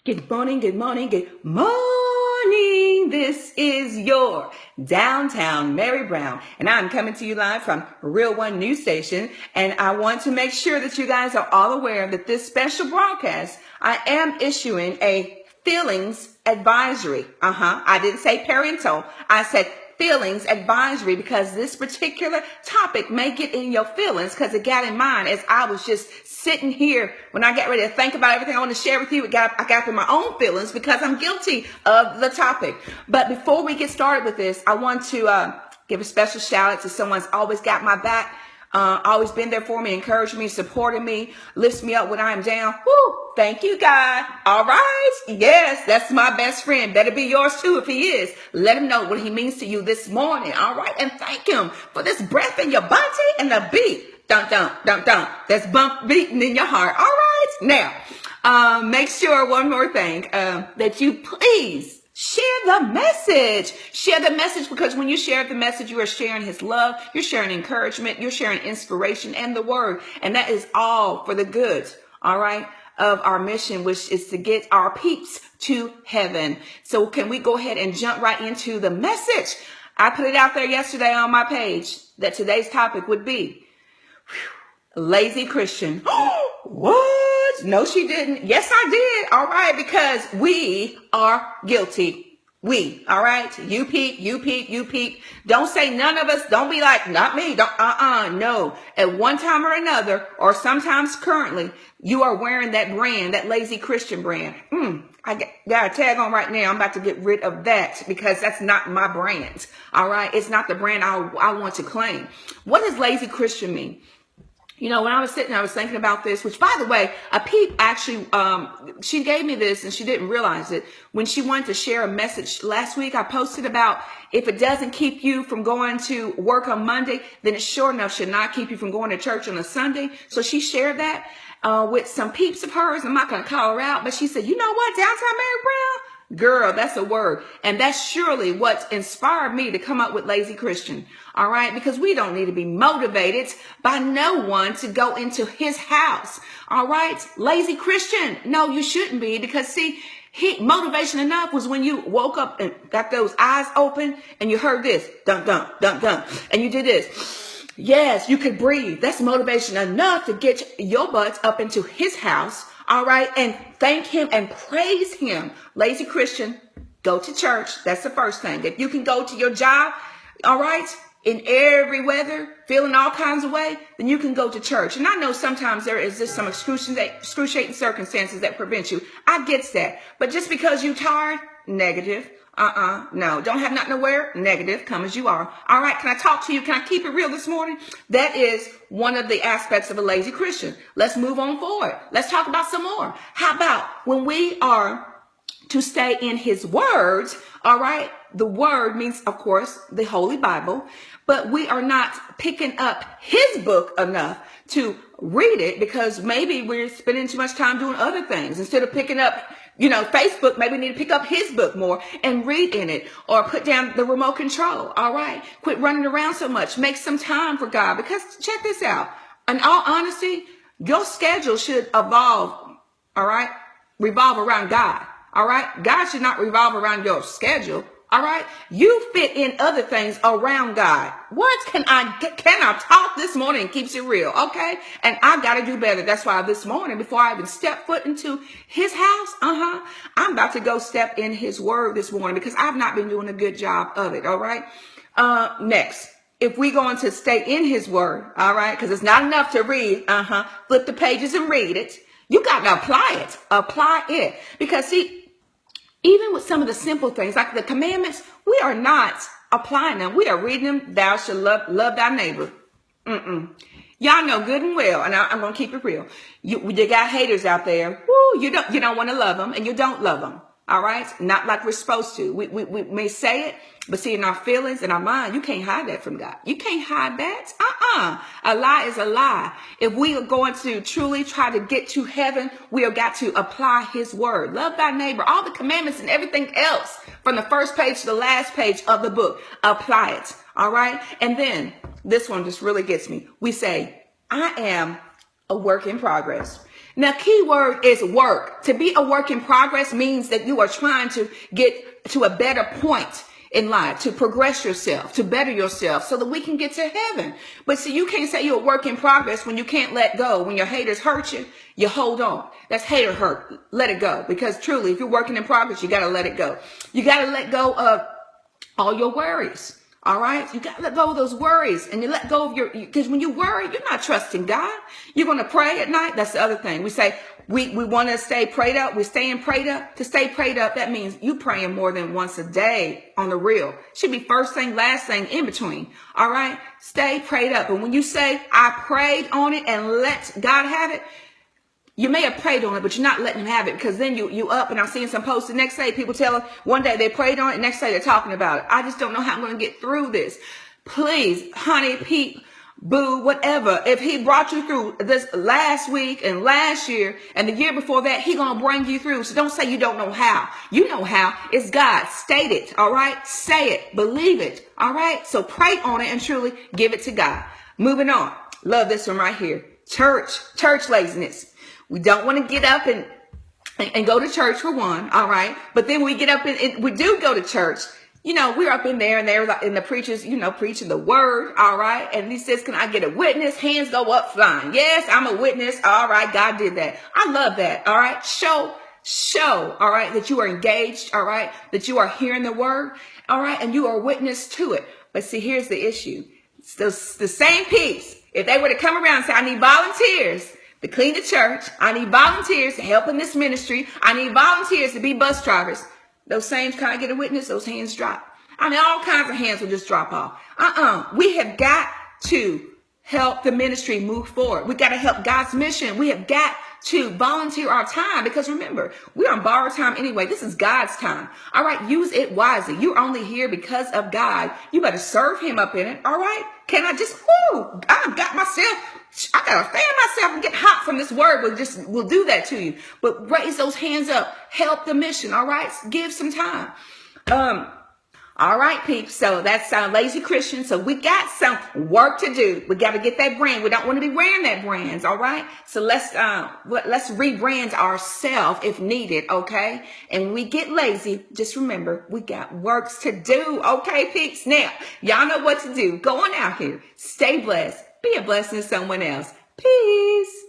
Good morning, good morning, good morning. This is your Downtown Mary Brown, and I'm coming to you live from Real One News Station. And I want to make sure that you guys are all aware that this special broadcast, I am issuing a feelings advisory. I didn't say parental. I said feelings advisory, because this particular topic may get in your feelings, because it got in mine as I was just sitting here when I got ready to think about everything I want to share with you. I got in my own feelings because I'm guilty of the topic. But before we get started with this, I want to give a special shout out to someone who's always got my back, always been there for me, encouraged me, supported me, lifts me up when I'm down. Woo! Thank you, God. All right. Yes, that's my best friend. Better be yours too if he is. Let him know what he means to you this morning. All right. And thank him for this breath in your body and the beat. Dun, dun, dun, dun. That's bump beating in your heart. All right. Now, make sure one more thing, that you please share the message. Share the message, because when you share the message, you are sharing his love. You're sharing encouragement. You're sharing inspiration and the word. And that is all for the good. All right. Of our mission, which is to get our peeps to heaven. So can we go ahead and jump right into the message? I put it out there yesterday on my page that today's topic would be lazy Christian. What? No, she didn't. Yes, I did. All right. Because we are guilty. We, all right. You peep, you peep, you peep. Don't say none of us. Don't be like, not me. Don't, no. At one time or another, or sometimes currently, you are wearing that brand, that lazy Christian brand. I got a tag on right now. I'm about to get rid of that because that's not my brand. All right. It's not the brand I want to claim. What does lazy Christian mean? You know, when I was sitting, I was thinking about this, which, by the way, a peep actually, she gave me this and she didn't realize it. When she wanted to share a message last week, I posted about if it doesn't keep you from going to work on Monday, then it sure enough should not keep you from going to church on a Sunday. So she shared that with some peeps of hers. I'm not going to call her out, but she said, you know what, Downtown Mary Brown? Girl, that's a word. And that's surely what inspired me to come up with Lazy Christian. All right. Because we don't need to be motivated by no one to go into his house. All right. Lazy Christian. No, you shouldn't be, because see, motivation enough was when you woke up and got those eyes open and you heard this dun, dun, dun, dun. And you did this. Yes, you could breathe. That's motivation enough to get your butts up into his house. All right. And thank him and praise him. Lazy Christian, go to church. That's the first thing. If you can go to your job, all right, in every weather, feeling all kinds of way, then you can go to church. And I know sometimes there is just some excruciating circumstances that prevent you. I get that. But just because you're tired, negative. No, don't have nothing to wear. Negative. Come as you are. All right. Can I talk to you? Can I keep it real this morning? That is one of the aspects of a lazy Christian. Let's move on forward. Let's talk about some more. How about when we are to stay in his words? All right. The word means, of course, the Holy Bible, but we are not picking up his book enough to read it, because maybe we're spending too much time doing other things instead of picking up, Facebook. Maybe we need to pick up his book more and read in it, or put down the remote control. All right. Quit running around so much. Make some time for God, because check this out. In all honesty, your schedule should evolve. All right. Revolve around God. All right. God should not revolve around your schedule. All right. You fit in other things around God. What can I talk this morning and keeps it real? Okay. And I got to do better. That's why this morning, before I even step foot into his house, I'm about to go step in his word this morning, because I've not been doing a good job of it. All right. Next, if we're going to stay in his word, all right, because it's not enough to read, flip the pages and read it. You got to apply it, because see, even with some of the simple things like the commandments, we are not applying them. We are reading them. Thou shalt love thy neighbor. Y'all know good and well, and I'm going to keep it real. You got haters out there. Woo, you don't want to love them, and you don't love them. All right. Not like we're supposed to. We may say it, but see, in our feelings and our mind, you can't hide that from God. You can't hide that. A lie is a lie. If we are going to truly try to get to heaven, we have got to apply his word. Love thy neighbor, all the commandments and everything else from the first page to the last page of the book. Apply it. All right. And then this one just really gets me. We say, I am a work in progress. Now, key word is work. To be a work in progress means that you are trying to get to a better point in life, to progress yourself, to better yourself so that we can get to heaven. But see, you can't say you're a work in progress when you can't let go. When your haters hurt you, you hold on. That's hater hurt. Let it go. Because truly, if you're working in progress, you got to let it go. You got to let go of all your worries. All right. You got to let go of those worries, and you let go of because when you worry, you're not trusting God. You're going to pray at night. That's the other thing. We say we want to stay prayed up. We're staying prayed up. To stay prayed up, that means you praying more than once a day on the real. Should be first thing, last thing, in between. All right. Stay prayed up. And when you say, I prayed on it and let God have it, you may have prayed on it, but you're not letting him have it, because then you up, and I'm seeing some posts the next day, people telling one day they prayed on it, next day they're talking about it. I just don't know how I'm going to get through this. Please, honey, peep, boo, whatever. If he brought you through this last week and last year and the year before that, he's going to bring you through. So don't say you don't know how. You know how. It's God. State it. All right. Say it. Believe it. All right. So pray on it and truly give it to God. Moving on. Love this one right here. Church laziness. We don't want to get up and go to church for one, all right? But then we get up and we do go to church. You know, we're up in there and the preachers, preaching the word, all right? And he says, can I get a witness? Hands go up flying. Yes, I'm a witness. All right, God did that. I love that, all right? Show, all right, that you are engaged, all right? That you are hearing the word, all right? And you are a witness to it. But see, here's the issue. It's the same piece. If they were to come around and say, I need volunteers to clean the church, I need volunteers to help in this ministry, I need volunteers to be bus drivers, those same, can I get a witness? Those hands drop. I mean, all kinds of hands will just drop off. We have got to help the ministry move forward. We got to help God's mission. We have got to volunteer our time, because remember, we're on borrowed time anyway. This is God's time. All right. Use it wisely. You're only here because of God. You better serve him up in it. All right. Can I just, I got to fan myself and get hot from this word. We'll do that to you. But raise those hands up. Help the mission. All right. Give some time. All right, peeps. So that's Lazy Christian. So we got some work to do. We got to get that brand. We don't want to be wearing that brands. All right. So let's rebrand ourselves if needed. Okay. And when we get lazy, just remember, we got works to do. Okay, peeps. Now, y'all know what to do. Go on out here. Stay blessed. Be a blessing to someone else. Peace.